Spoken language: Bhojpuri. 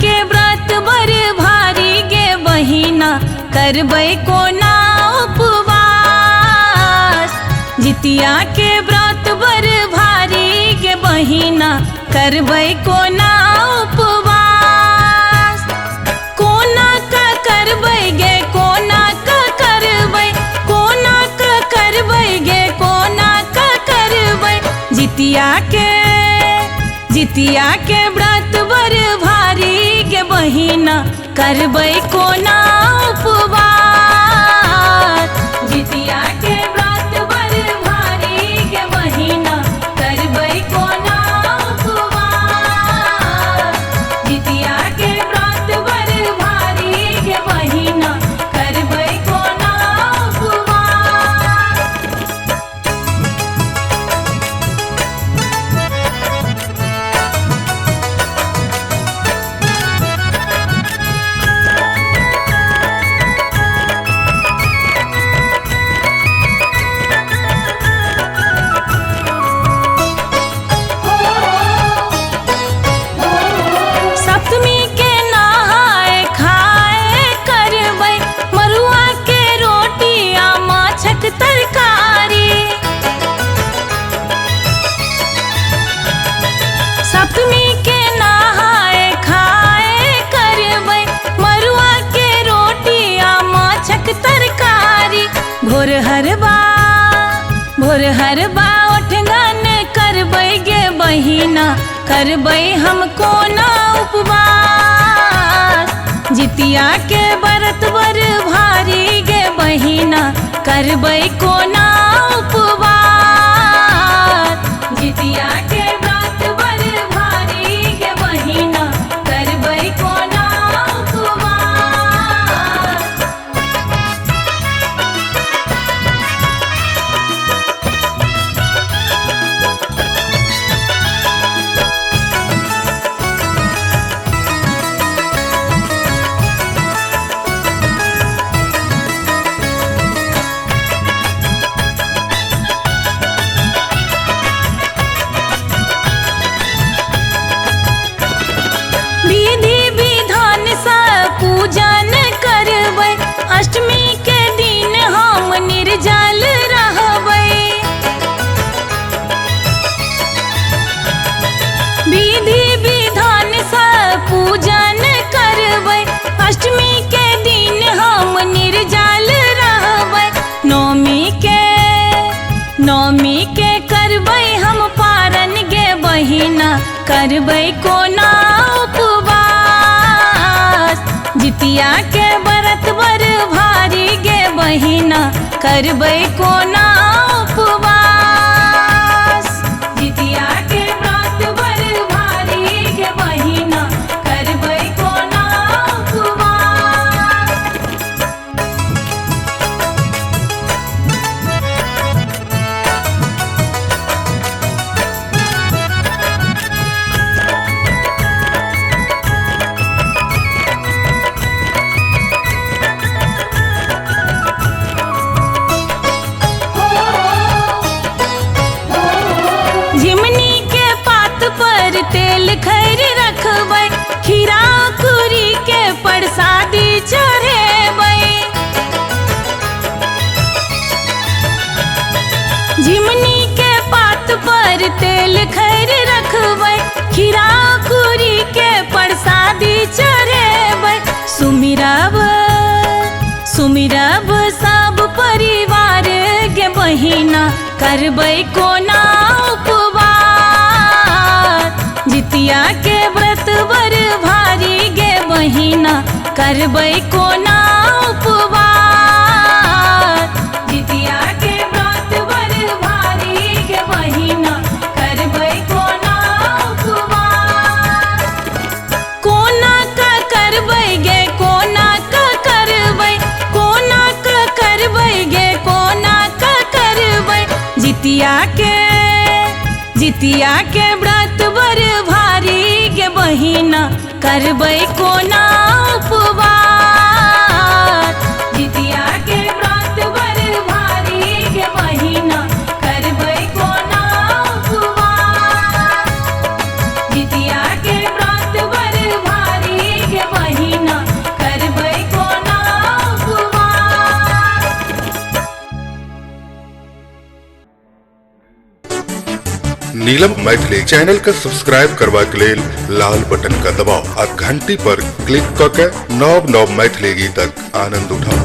के व्रत बर भारी गे बहिना करबै कोना उपवास। जितिया के व्रत बर भारी गे बहिना करबै कोना उपवास। कोना का करबै गे कोना का करबै, कोना का करबै गे कोना का करबै। जितिया के व्रत बर भारी गे बहिना करबै कोना उपवास। जितिया के व्रत बर भारी गे बहिना करबै कोना उपवास। जितिया के व्रत बर भारी गे बहिना करबै कोना उपवास। सप्तमी के नहाए खाए करबै मरुआ के रोटी आ माछक तरकारी। सप्तमी के नहाए खाए करबै मरुआ के रोटी आ माछक तरकारी। भोर हरबा ओठगन करबै गे बहिना करबै हम कोना उपवास। जितिया के व्रत बर भारी गे बहिना करबै कोना उपवास। जितिया के व्रत बर भारी गे बहिना करबै कोना उपवास। विधि विधान सा पूजन करबै अष्टमी के दिन हम निर्जल रहबै। विधि विधान सा पूजन करबै अष्टमी के दिन हम निर्जल रहबै। नौमी के करबै हम पारन गे बहिना करबै कोना उपवास। जितिया के व्रत बर भारी गे बहिना करबै कोना उपवास। जितिया के व्रत बर भारी गे बहिना करबै कोना उपवास। झिमनी के पात पर तेल खैर रखबै खीरा कुरी के प्रसादी चढ़ेबै। झिमनी के पात पर तेल खैर रखबै खीरा कुरी के प्रसादी चढ़ेबै। सुमिरब सब परिवार गे बहिना करबै कोना उपवास। जितिया के व्रत बर भारी गे बहिना करबै कोना उपवास। जितिया के व्रत बर भारी गे बहिना करबै कोना उपवास। कोना का करबै गे कोना का करबै, कोना का करबै गे कोना का करबै। जितिया के व्रत बर भारी गे बहिना करबै कोना उपवास। जितिया के व्रत बर भारी गे बहिना करबै कोना उपवास। जितिया के व्रत बर भारी नीलम मैथिली चैनल के सब्सक्राइब करबा के लेल लाल बटन का दबाव आ घंटी पर क्लिक क के नव नव मैथिली गीतक आनंद उठाउ।